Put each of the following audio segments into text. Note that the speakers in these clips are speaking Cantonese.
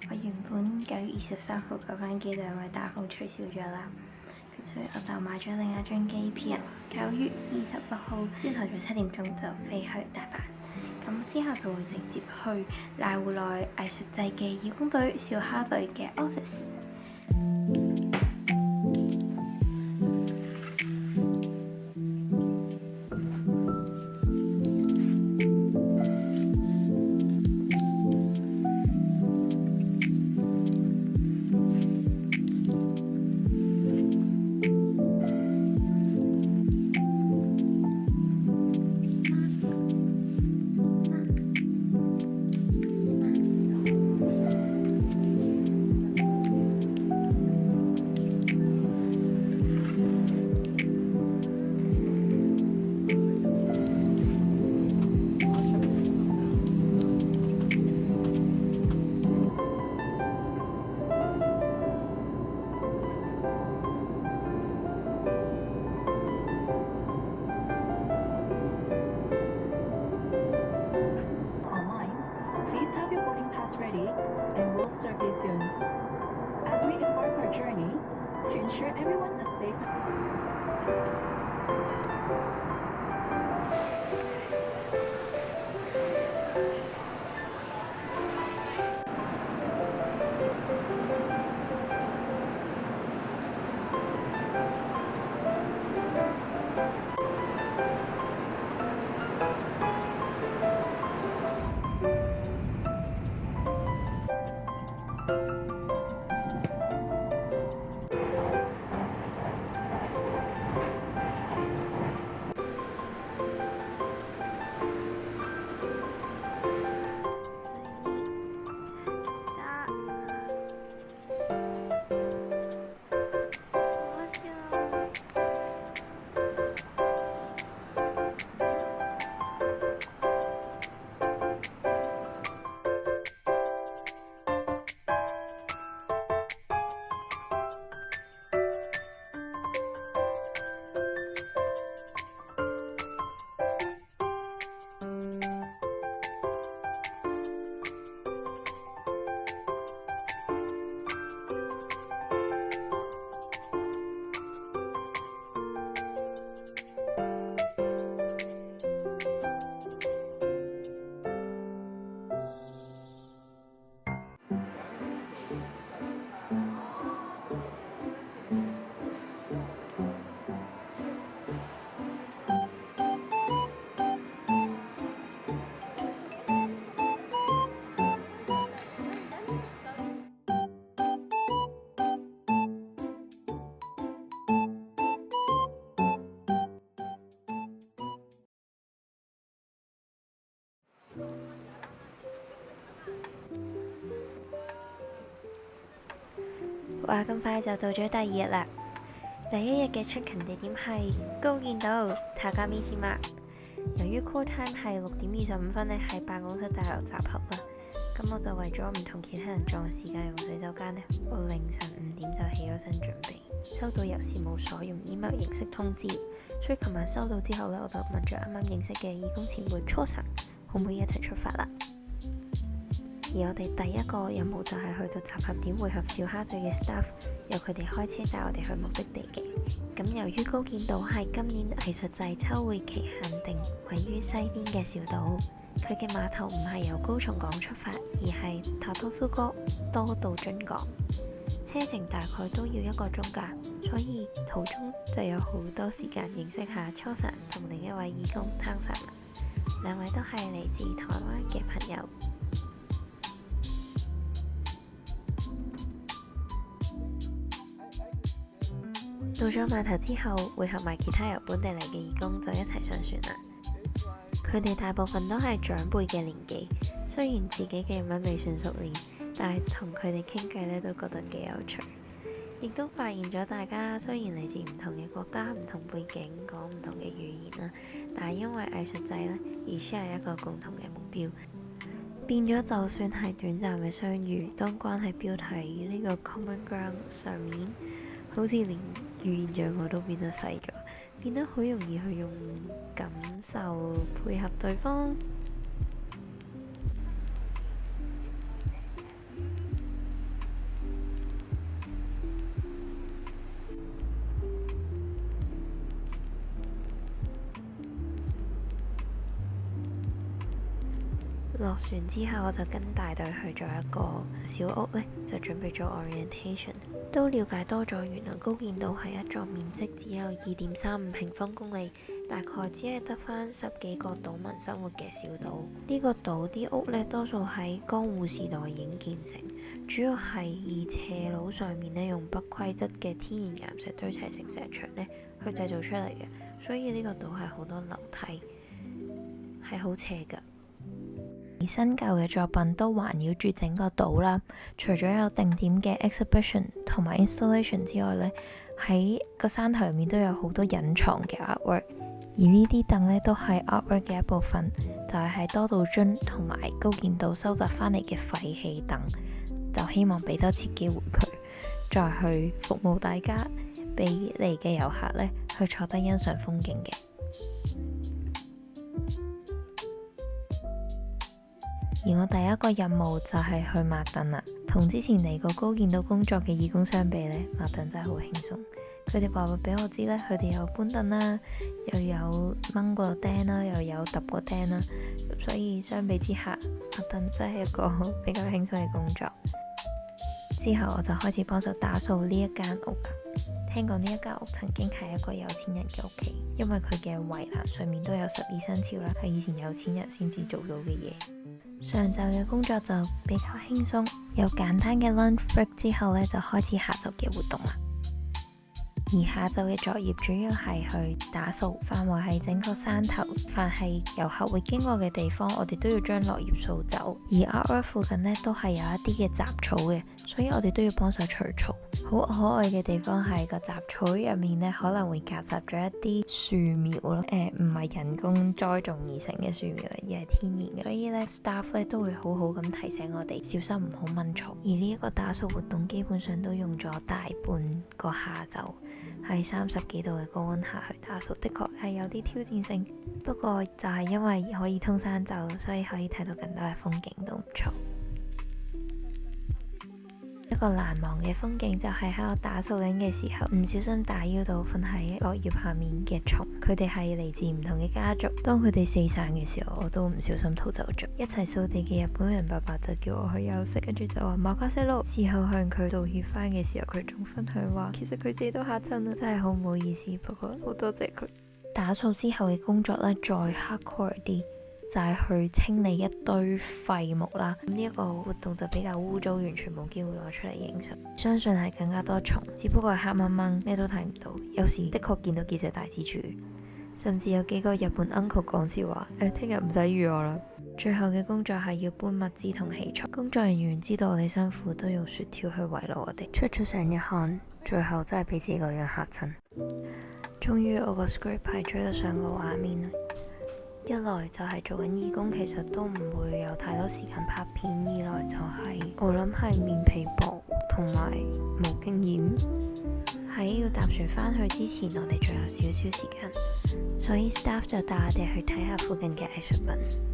我原本9月23號嗰班機就因為打風取消咗啦，咁所以我就買咗另一張機票，9月26號朝頭早7點鐘就飛去大阪。咁之後就會直接去瀨戶內藝術祭嘅義工隊小蝦隊嘅 office。Ready and we'll serve you soon. As we embark our journey, to ensure everyone is safe.哇！咁快就到咗第二日啦。第一日嘅出勤地點係高見道Takamiishima。由於 call time 係6點25分呢，喺辦公室大樓集合啦。咁我就為咗唔同其他人撞時間用洗手間呢，我凌晨5點就起咗身準備。收到由事務所用 email 形式通知，所以琴晚收到之後呢，我就問咗啱啱認識嘅義工前輩初晨，可唔可以一齊出發啦？而我哋第一個任務就係去到集合點會合小蝦隊嘅 staff， 由佢哋開車帶我哋去目的地嘅。咁由於高見道係今年藝術祭秋會期限定位於西邊嘅小島，佢嘅碼頭唔係由高松港出發，而係Tatotsugo多到津港，車程大概都要1個鐘㗎，所以途中就有好多時間認識下初晨同另一位義工湯神，兩位都係嚟自台灣嘅朋友。到咗碼頭之後，會合埋其他由本地嚟嘅義工，就一齊上船啦。佢哋大部分都係長輩嘅年紀，雖然自己嘅日文未算熟練，但係同佢哋傾偈咧都覺得幾有趣。亦都發現咗大家雖然嚟自唔同嘅國家、唔同背景、講唔同嘅語言啦，但係因為藝術祭咧而 share 一個共同嘅目標，變咗就算係短暫嘅相遇，當關係標喺呢個 common ground 上面，好似連語言障礙都變得細咗，變得好容易去用感受配合對方。落船之後，我就跟大隊去咗一個小屋呢，就準備做 orientation。都了解多咗，原來高見島係一座面積只有2.35平方公里，大概只係得返10幾個島民生活嘅小島。呢個島啲屋呢，多數喺江戶時代已經建成，主要係以斜路上面呢，用不規則嘅天然岩石堆砌成石牆呢去製造出嚟嘅，所以呢個島係好多樓梯，係好斜㗎。而新舊嘅作品都環繞住整個島啦，除咗有定點嘅 exhibition 同埋 installation 之外呢，喺個山頭入面都有好多隱藏嘅 artwork， 而呢啲凳呢，都係 artwork 嘅一部分，就係喺多島津同埋高見島收集翻嚟嘅廢棄凳，就希望俾多次機會佢再去服務大家，俾嚟嘅遊客呢去坐低欣賞風景嘅。而我第一個任務就係去抹凳啦，同之前嚟過高見島工作嘅義工相比呢，抹凳真係好輕鬆。佢哋話會俾我知呢，佢哋有搬凳啦，又有掹過釘啦，又有揼過釘啦，所以相比之下，抹凳真係一個比較輕鬆嘅工作。之後我就開始幫手打掃呢一間屋啦。聽講呢一間屋曾經係一個有錢人嘅屋企，因為佢嘅圍欄上面都有12生肖啦，係以前有錢人先至做到嘅嘢。上晝嘅工作就比較輕鬆，有簡單嘅 lunch break 之後呢，就開始下晝嘅活動啦。而下晝嘅作業主要係去打掃，範圍係整個山頭，凡係遊客會經過嘅地方，我哋都要將落葉掃走。而 artwork 附近呢，都係有一啲嘅雜草嘅，所以我哋都要幫手除草。好可愛嘅地方係個雜草入面呢，可能會夾雜咗一啲樹苗咯，唔係人工栽種而成嘅樹苗，而係天然嘅。所以呢 staff 呢都會好好咁提醒我哋小心唔好掹草。而呢一個打掃活動基本上都用咗大半個下晝，喺30幾度嘅高溫下去打掃，的確係有啲挑戰性。不過就係因為可以通山走，所以可以睇到更多嘅風景，都唔錯。一個難忘嘅風景就係喺我打掃緊嘅時候，唔小心打擾到瞓喺落葉下面嘅蟲。佢哋係嚟自唔同嘅家族，當佢哋四散嘅時候，我都唔小心逃走咗。一齊掃地嘅日本人爸爸就叫我去休息，跟住就話馬卡西路。事後向佢道歉翻嘅時候，佢仲分享話，其實佢自己都嚇親啦，真係好唔好意思。不過好多謝佢。打掃之後嘅工作呢，再 hardcore 啲，就係去清理一堆廢木啦。咁呢一個活動就比較污糟，完全冇機會攞出嚟影相。相信係更加多蟲，只不過係黑掹掹，咩都睇唔到。有時的確見到幾隻大蜘蛛，甚至有幾個日本 uncle 講笑話，聽日唔使預我啦。最後嘅工作係要搬物資同器材。工作人員知道我哋辛苦，都用雪條去慰勞我哋，出咗成日汗，最後真係俾自己個樣嚇親。終於我個 script 係追得上個畫面啦。一來就係做緊義工，其實都唔會有太多時間拍片；二來就係我諗係面皮薄同埋冇經驗。喺要搭船返去之前，我哋仲有少少時間，所以 staff 就帶我哋去睇下附近嘅藝術品。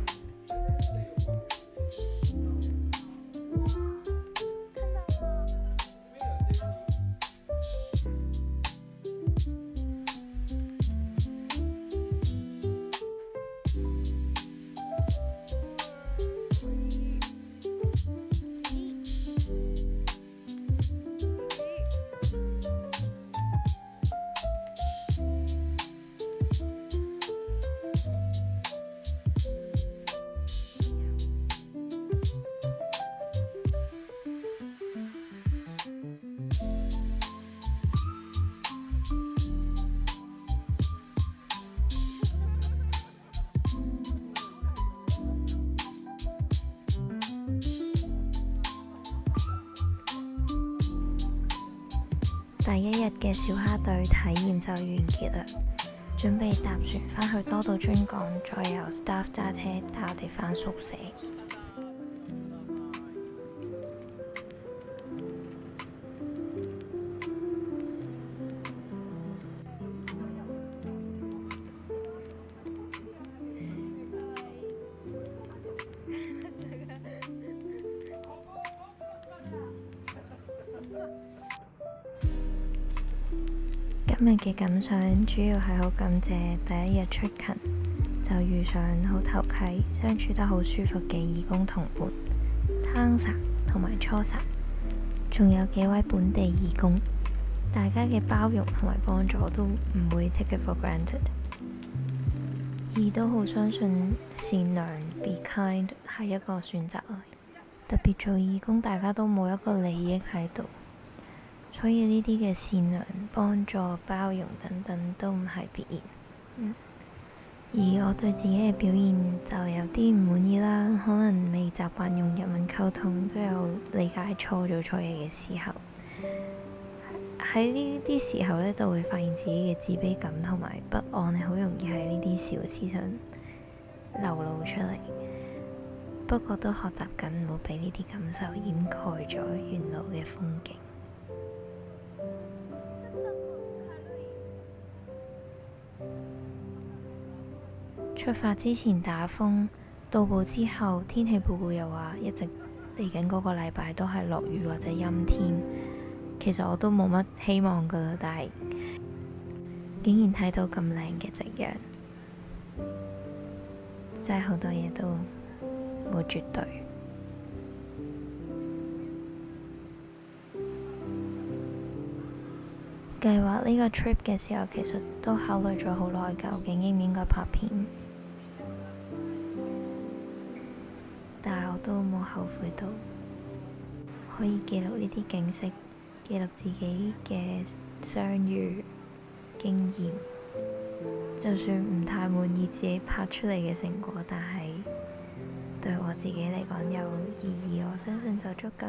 第一日嘅小蝦隊體驗就完結啦，準備搭船返去多島津港，再由 staff 揸車帶我哋返宿舍。今日嘅感想主要係好感謝第一日出勤就就遇上好投契、相處得好舒服嘅義工同伴湯薩同埋初薩，仲有幾位本地義工，大家嘅包容同埋幫助都唔會 take it for granted。而都好相信善良 be kind 係一個選擇嚟，特別做義工，大家都冇一個利益喺度，所以呢啲嘅善良、幫助、包容等等都唔係必然。而我對自己嘅表現就有啲唔滿意啦，可能未習慣用日文溝通，都有理解錯做錯嘢嘅時候。喺呢啲時候呢，就會發現自己嘅自卑感同埋不安係好容易喺呢啲小事上流露出嚟。不過都學習緊唔好俾呢啲感受掩蓋咗沿路嘅風景。出發之前打風，到埗之後天氣報告又話一直嚟緊嗰個禮拜都係落雨或者陰天。其實我都冇乜希望噶啦，但係竟然睇到咁靚嘅夕陽，真係好多嘢都冇絕對。計劃呢個 trip 嘅時候，其實都考慮咗好耐，究竟應唔應該拍片，但係我都冇後悔到，可以記錄呢啲景色，記錄自己嘅相遇經驗，就算唔太滿意自己拍出嚟嘅成果，但係對我自己嚟講有意義，我相信就足夠。